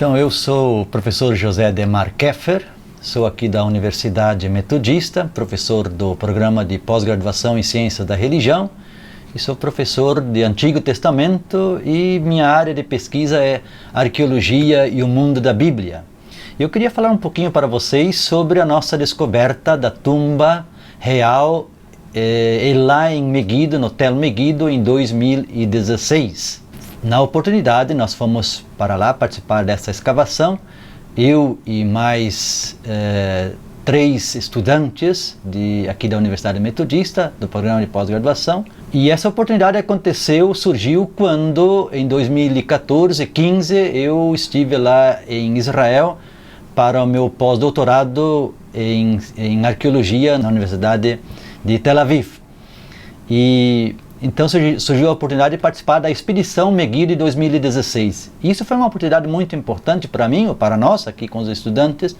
Então, eu sou o professor José Ademar Keffer, sou aqui da Universidade Metodista, professor do programa de pós-graduação em Ciências da Religião, e sou professor de Antigo Testamento e minha área de pesquisa é Arqueologia e o Mundo da Bíblia. Eu queria falar um pouquinho para vocês sobre a nossa descoberta da tumba real lá em Megiddo, no Tel Megiddo, em 2016. Na oportunidade, nós fomos para lá participar dessa escavação, eu e mais 3 estudantes aqui da Universidade Metodista, do programa de pós-graduação. E essa oportunidade surgiu quando, em 2014, 15, eu estive lá em Israel para o meu pós-doutorado em arqueologia na Universidade de Tel Aviv. E então surgiu a oportunidade de participar da Expedição Megiddo de 2016. Isso foi uma oportunidade muito importante para mim, ou para nós aqui com os estudantes,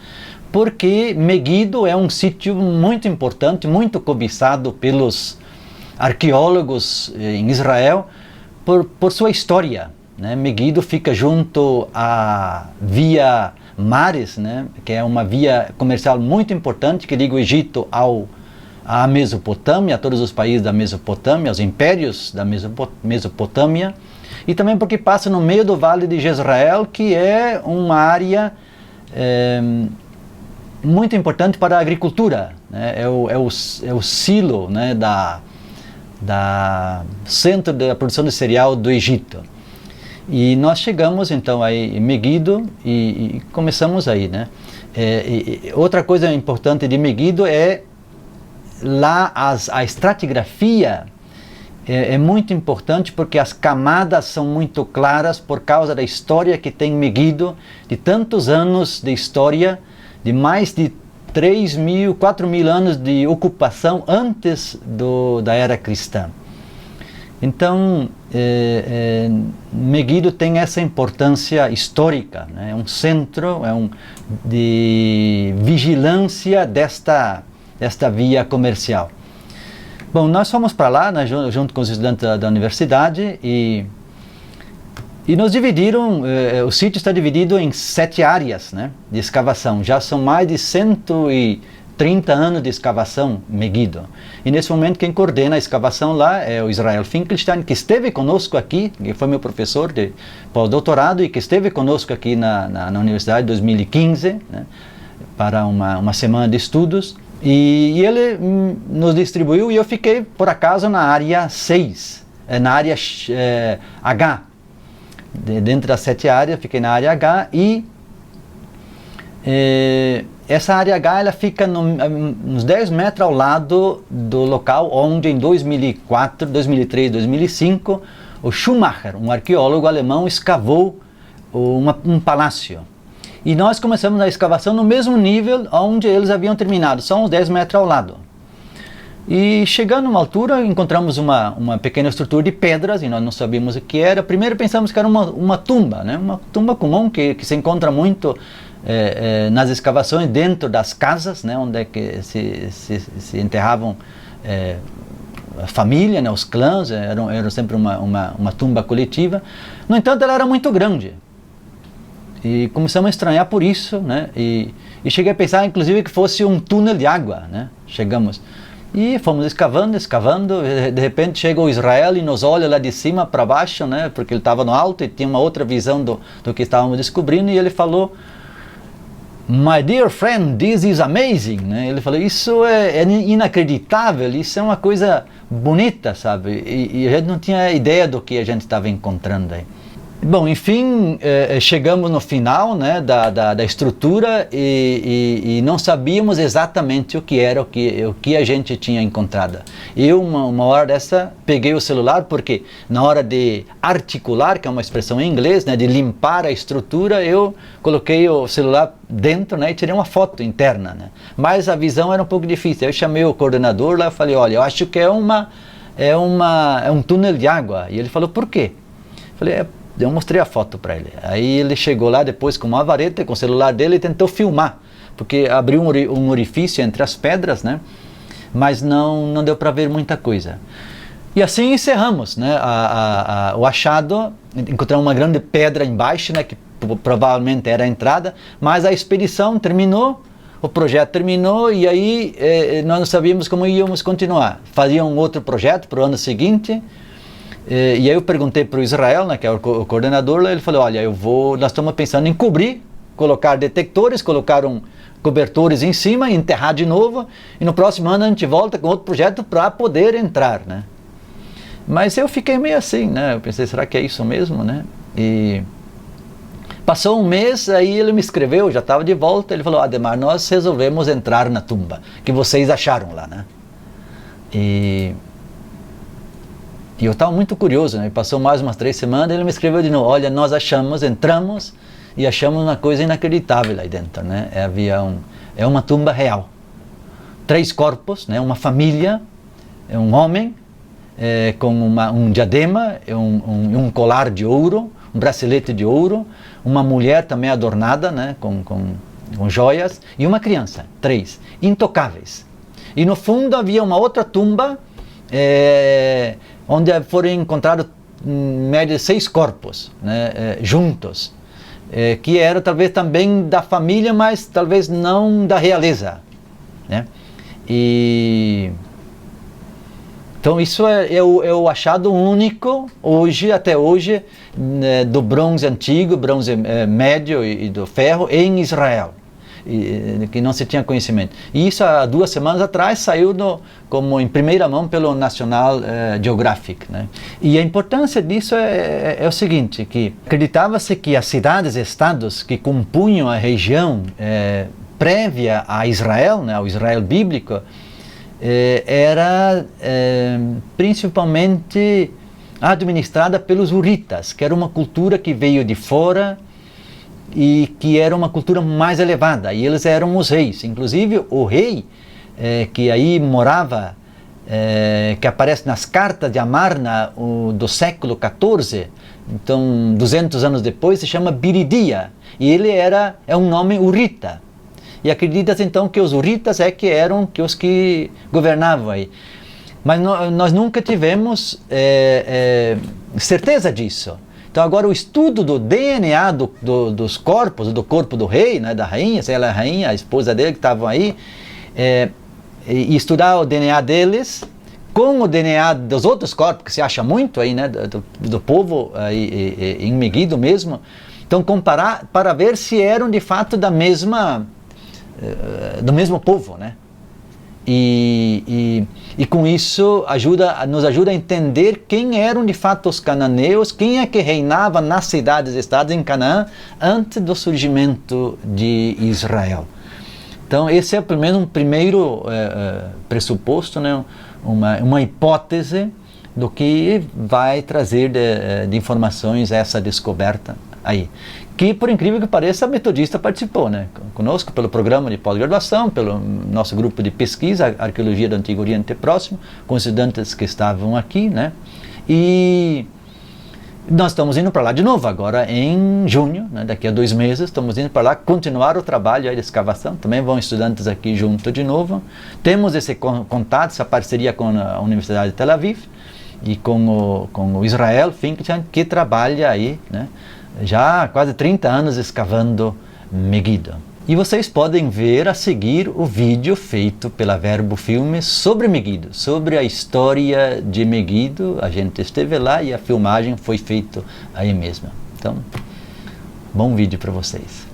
porque Megiddo é um sítio muito importante, muito cobiçado pelos arqueólogos em Israel por sua história, né? Megiddo fica junto à Via Maris, né? Que é uma via comercial muito importante que liga o Egito à Mesopotâmia, a todos os países da Mesopotâmia, os impérios da Mesopotâmia, e também porque passa no meio do Vale de Jezreel, que é uma área muito importante para a agricultura, né? É o silo, né, da centro da produção de cereal do Egito. E nós chegamos então aí em Megiddo e começamos aí, né? Outra coisa importante de Megiddo é lá a estratigrafia é muito importante porque as camadas são muito claras por causa da história que tem Megiddo, de tantos anos de história, de mais de 3.000, 4.000 anos de ocupação antes da era cristã. Então, Megiddo tem essa importância histórica, né? É um centro de vigilância desta via comercial. Bom, nós fomos para lá, né, junto com os estudantes da universidade e nos dividiram, o sítio está dividido em 7 áreas, né, de escavação. Já são mais de 130 anos de escavação Megiddo. E nesse momento quem coordena a escavação lá é o Israel Finkelstein, que esteve conosco aqui, que foi meu professor de pós-doutorado e que esteve conosco aqui na universidade em 2015, né, para uma semana de estudos. E ele nos distribuiu e eu fiquei, por acaso, na área 6, na área H. Dentro das 7 áreas, fiquei na área H e essa área H ela fica uns 10 metros ao lado do local onde em 2004, 2003, 2005, o Schumacher, um arqueólogo alemão, escavou um palácio. E nós começamos a escavação no mesmo nível onde eles haviam terminado, só uns 10 metros ao lado. E chegando a uma altura, encontramos uma pequena estrutura de pedras, e nós não sabíamos o que era. Primeiro pensamos que era uma tumba, né? Uma tumba comum que se encontra muito nas escavações dentro das casas, né? Onde é que se enterravam a família, né? Os clãs, era sempre uma tumba coletiva. No entanto, ela era muito grande. E começamos a estranhar por isso, né? E cheguei a pensar, inclusive, que fosse um túnel de água, né? Chegamos e fomos escavando, de repente chega o Israel e nos olha lá de cima para baixo, né? Porque ele estava no alto e tinha uma outra visão do que estávamos descobrindo, e ele falou: "My dear friend, this is amazing", né? Ele falou: "Isso é inacreditável, isso é uma coisa bonita, sabe?" E a gente não tinha ideia do que a gente estava encontrando aí. Bom, enfim, chegamos no final, né, da estrutura e não sabíamos exatamente o que era, o que a gente tinha encontrado. Eu, uma hora dessa, peguei o celular, porque na hora de articular, que é uma expressão em inglês, né, de limpar a estrutura, eu coloquei o celular dentro, né, e tirei uma foto interna, né. Mas a visão era um pouco difícil. Eu chamei o coordenador lá e falei: "Olha, eu acho que é um túnel de água." E ele falou: "Por quê?" Eu falei: eu mostrei a foto para ele. Aí ele chegou lá depois com uma vareta, com o celular dele, e tentou filmar, porque abriu um orifício entre as pedras, né? Mas não deu para ver muita coisa. E assim encerramos, né, o achado. Encontramos uma grande pedra embaixo, né, que provavelmente era a entrada, mas a expedição terminou, o projeto terminou e aí nós não sabíamos como íamos continuar. Fazia um outro projeto para o ano seguinte, e aí eu perguntei para o Israel, né, que é o coordenador, ele falou, olha, nós estamos pensando em cobrir, colocar detectores, cobertores em cima, enterrar de novo, e no próximo ano a gente volta com outro projeto para poder entrar, né? Mas eu fiquei meio assim, né? Eu pensei, será que é isso mesmo, né? E passou um mês, aí ele me escreveu, já estava de volta, ele falou, Adhemar, nós resolvemos entrar na tumba, que vocês acharam lá, né? E eu estava muito curioso, né? Passou mais umas 3 semanas, ele me escreveu de novo, olha, nós entramos e achamos uma coisa inacreditável aí dentro, né? É uma tumba real. 3 corpos, né? Uma família, um homem, com um diadema, um colar de ouro, um bracelete de ouro, uma mulher também adornada, né, com joias, e uma criança, 3, intocáveis. E no fundo havia uma outra tumba, onde foram encontrados em média 6 corpos, né, juntos, que era talvez também da família, mas talvez não da realeza, né? Então isso é o achado único, até hoje, do bronze antigo, bronze médio e do ferro em Israel, que não se tinha conhecimento. E isso há 2 semanas atrás saiu como em primeira mão pelo National Geographic, né? E a importância disso é o seguinte, que acreditava-se que as cidades-estados que compunham a região prévia a Israel, né, ao Israel bíblico, era principalmente administrada pelos hurritas, que era uma cultura que veio de fora e que era uma cultura mais elevada, e eles eram os reis. Inclusive o rei que aí morava, que aparece nas cartas de Amarna do século XIV, então 200 anos depois, se chama Biridia, e ele é um nome hurrita. E acredita-se então que os hurritas eram os que governavam aí. Mas nós nunca tivemos certeza disso. Então agora o estudo do DNA dos corpos, do corpo do rei, né, da rainha, se ela é a rainha, a esposa dele que estavam aí, e estudar o DNA deles com o DNA dos outros corpos, que se acha muito aí, né, do povo aí, em Megido mesmo. Então comparar para ver se eram de fato do mesmo povo, né? E com isso nos ajuda a entender quem eram de fato os cananeus, quem é que reinava nas cidades-estados em Canaã antes do surgimento de Israel. Então esse é pelo menos um primeiro pressuposto, né? Uma hipótese do que vai trazer de informações essa descoberta aí. Que, por incrível que pareça, a Metodista participou, né? Conosco, pelo programa de pós-graduação, pelo nosso grupo de pesquisa, Arqueologia do Antigo Oriente Próximo, com os estudantes que estavam aqui, né? E nós estamos indo para lá de novo, agora em junho, né? Daqui a 2 meses, estamos indo para lá continuar o trabalho aí de escavação. Também vão estudantes aqui junto de novo. Temos esse contato, essa parceria com a Universidade de Tel Aviv e com o Israel Finkchan, que trabalha aí, né? Já há quase 30 anos escavando Megido. E vocês podem ver a seguir o vídeo feito pela Verbo Filmes sobre Megido, sobre a história de Megido. A gente esteve lá e a filmagem foi feita aí mesmo. Então, bom vídeo para vocês.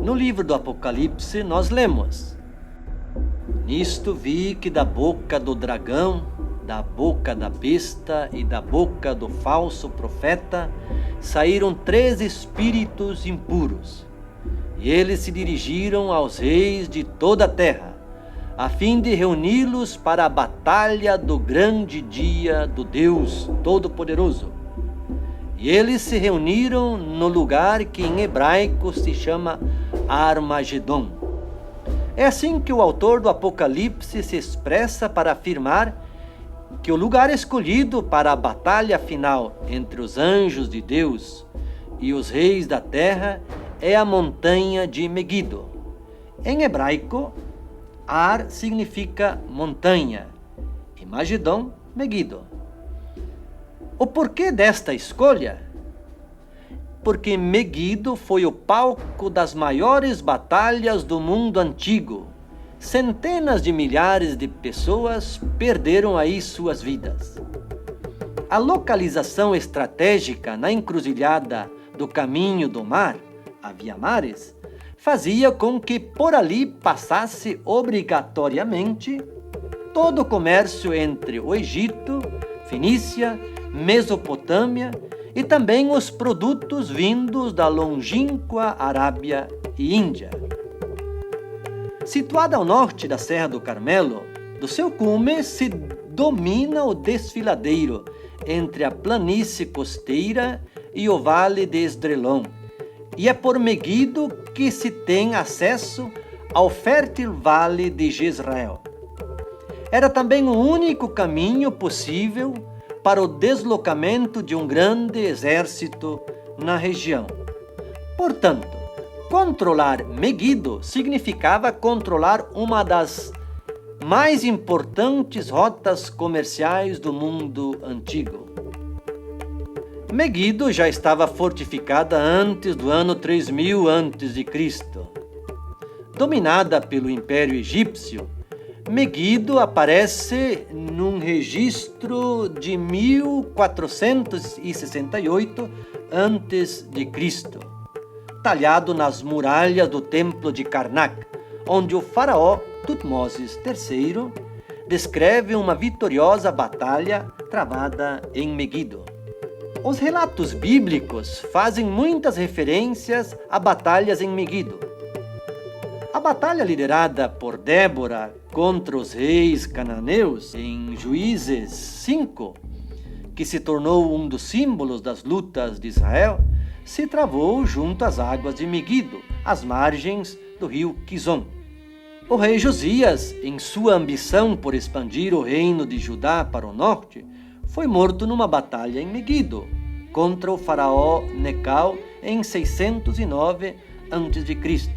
No livro do Apocalipse, nós lemos: Nisto vi que da boca do dragão, da boca da besta e da boca do falso profeta saíram 3 espíritos impuros. E eles se dirigiram aos reis de toda a terra, a fim de reuni-los para a batalha do grande dia do Deus Todo-Poderoso. E eles se reuniram no lugar que em hebraico se chama Armagedon. É assim que o autor do Apocalipse se expressa para afirmar que o lugar escolhido para a batalha final entre os anjos de Deus e os reis da terra é a montanha de Megido. Em hebraico, Ar significa montanha e Magedon, Megido. O porquê desta escolha? Porque Megido foi o palco das maiores batalhas do mundo antigo. Centenas de milhares de pessoas perderam aí suas vidas. A localização estratégica na encruzilhada do caminho do mar, a Via Maris, fazia com que por ali passasse obrigatoriamente todo o comércio entre o Egito, Fenícia, Mesopotâmia e também os produtos vindos da longínqua Arábia e Índia. Situada ao norte da Serra do Carmelo, do seu cume se domina o desfiladeiro entre a planície costeira e o vale de Esdrelon, e é por Megido que se tem acesso ao fértil vale de Jezreel. Era também o único caminho possível para o deslocamento de um grande exército na região. Portanto, controlar Megido significava controlar uma das mais importantes rotas comerciais do mundo antigo. Megido já estava fortificada antes do ano 3000 a.C. Dominada pelo Império Egípcio, Megido aparece num registro de 1468 a.C., talhado nas muralhas do Templo de Karnak, onde o faraó Tutmoses III descreve uma vitoriosa batalha travada em Megido. Os relatos bíblicos fazem muitas referências a batalhas em Megido. A batalha liderada por Débora contra os reis cananeus em Juízes 5, que se tornou um dos símbolos das lutas de Israel, se travou junto às águas de Megido, às margens do rio Quizon. O rei Josias, em sua ambição por expandir o reino de Judá para o norte, foi morto numa batalha em Megido, contra o faraó Necal em 609 a.C.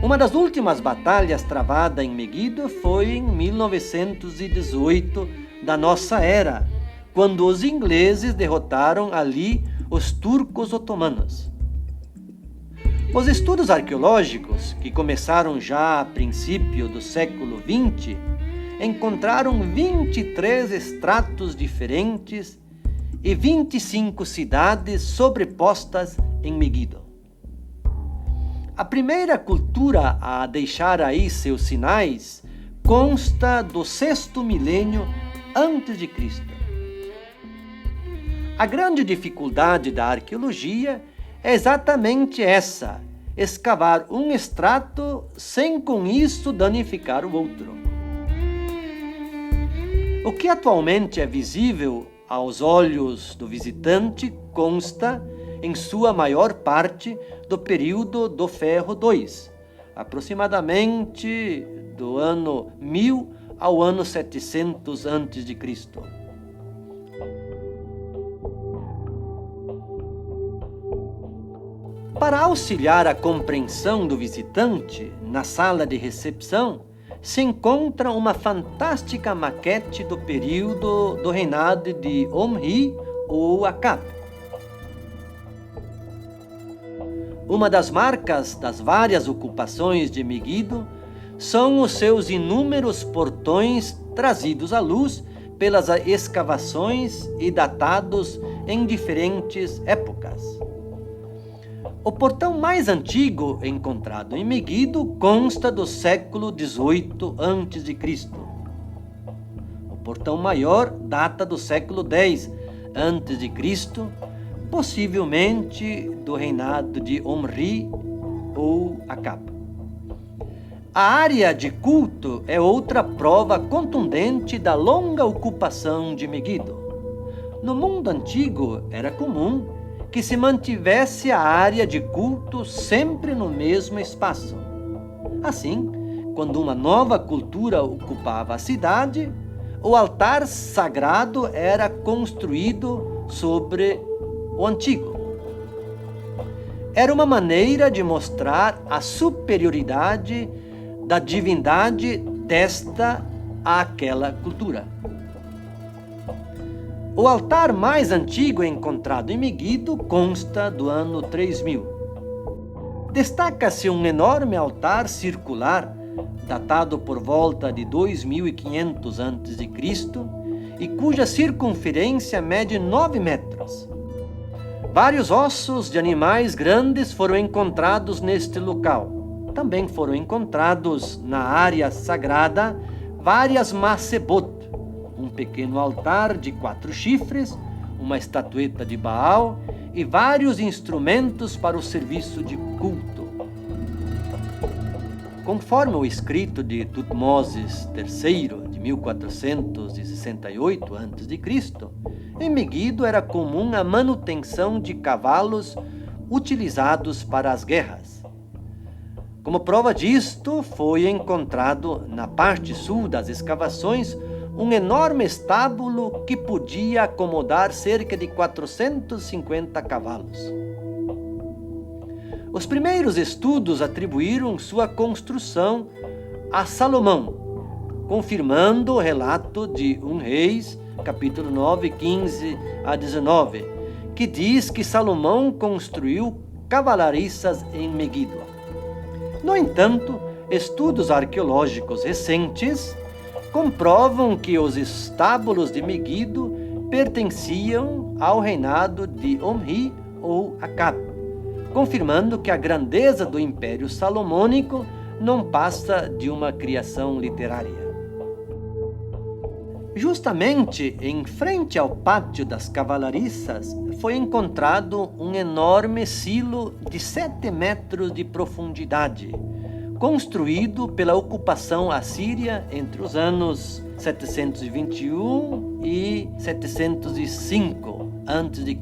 Uma das últimas batalhas travada em Megido foi em 1918 da nossa era, quando os ingleses derrotaram ali os turcos otomanos. Os estudos arqueológicos, que começaram já a princípio do século XX, encontraram 23 estratos diferentes e 25 cidades sobrepostas em Megido. A primeira cultura a deixar aí seus sinais consta do 6º milênio antes de Cristo. A grande dificuldade da arqueologia é exatamente essa: escavar um estrato sem com isso danificar o outro. O que atualmente é visível aos olhos do visitante consta, em sua maior parte, do período do Ferro II, aproximadamente do ano 1000 ao ano 700 a.C. Para auxiliar a compreensão do visitante, na sala de recepção, se encontra uma fantástica maquete do período do reinado de Omri ou Acab. Uma das marcas das várias ocupações de Megido são os seus inúmeros portões trazidos à luz pelas escavações e datados em diferentes épocas. O portão mais antigo encontrado em Megido consta do século XVIII a.C. O portão maior data do século X a.C., possivelmente do reinado de Omri ou Acab. A área de culto é outra prova contundente da longa ocupação de Megido. No mundo antigo era comum que se mantivesse a área de culto sempre no mesmo espaço. Assim, quando uma nova cultura ocupava a cidade, o altar sagrado era construído sobre o antigo. Era uma maneira de mostrar a superioridade da divindade desta àquela cultura. O altar mais antigo encontrado em Megido consta do ano 3000. Destaca-se um enorme altar circular, datado por volta de 2500 a.C., e cuja circunferência mede 9 metros. Vários ossos de animais grandes foram encontrados neste local. Também foram encontrados na área sagrada várias macebot, um pequeno altar de 4 chifres, uma estatueta de Baal e vários instrumentos para o serviço de culto. Conforme o escrito de Tutmoses III, de 1468 a.C., em Megido era comum a manutenção de cavalos utilizados para as guerras. Como prova disto, foi encontrado na parte sul das escavações um enorme estábulo que podia acomodar cerca de 450 cavalos. Os primeiros estudos atribuíram sua construção a Salomão, confirmando o relato de 1 Reis, capítulo 9, 15 a 19, que diz que Salomão construiu cavalariças em Megido. No entanto, estudos arqueológicos recentes comprovam que os estábulos de Megido pertenciam ao reinado de Omri ou Acab, confirmando que a grandeza do Império Salomônico não passa de uma criação literária. Justamente em frente ao pátio das cavalariças foi encontrado um enorme silo de 7 metros de profundidade, construído pela ocupação assíria entre os anos 721 e 705 a.C.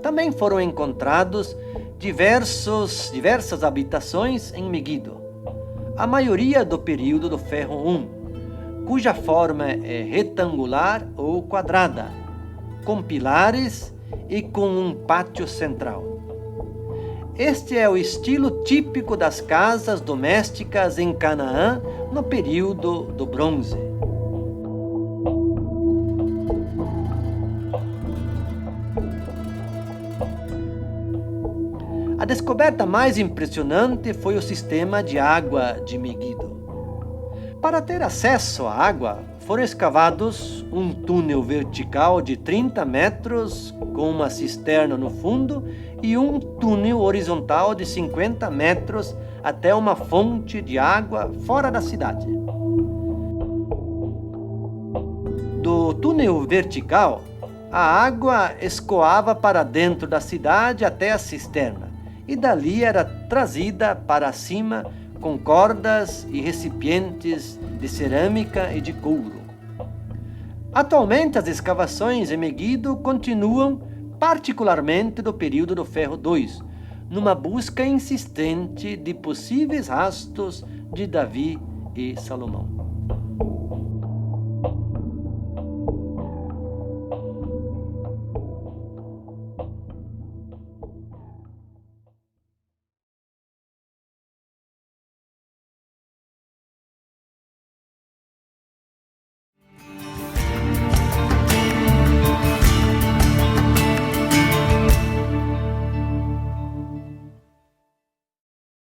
Também foram encontrados diversas habitações em Megido, a maioria do período do Ferro I, cuja forma é retangular ou quadrada, com pilares e com um pátio central. Este é o estilo típico das casas domésticas em Canaã no período do Bronze. A descoberta mais impressionante foi o sistema de água de Megido. Para ter acesso à água, foram escavados um túnel vertical de 30 metros com uma cisterna no fundo e um túnel horizontal de 50 metros até uma fonte de água fora da cidade. Do túnel vertical, a água escoava para dentro da cidade até a cisterna e dali era trazida para cima com cordas e recipientes de cerâmica e de couro. Atualmente, as escavações em Megido continuam, particularmente do período do Ferro II, numa busca insistente de possíveis rastros de Davi e Salomão.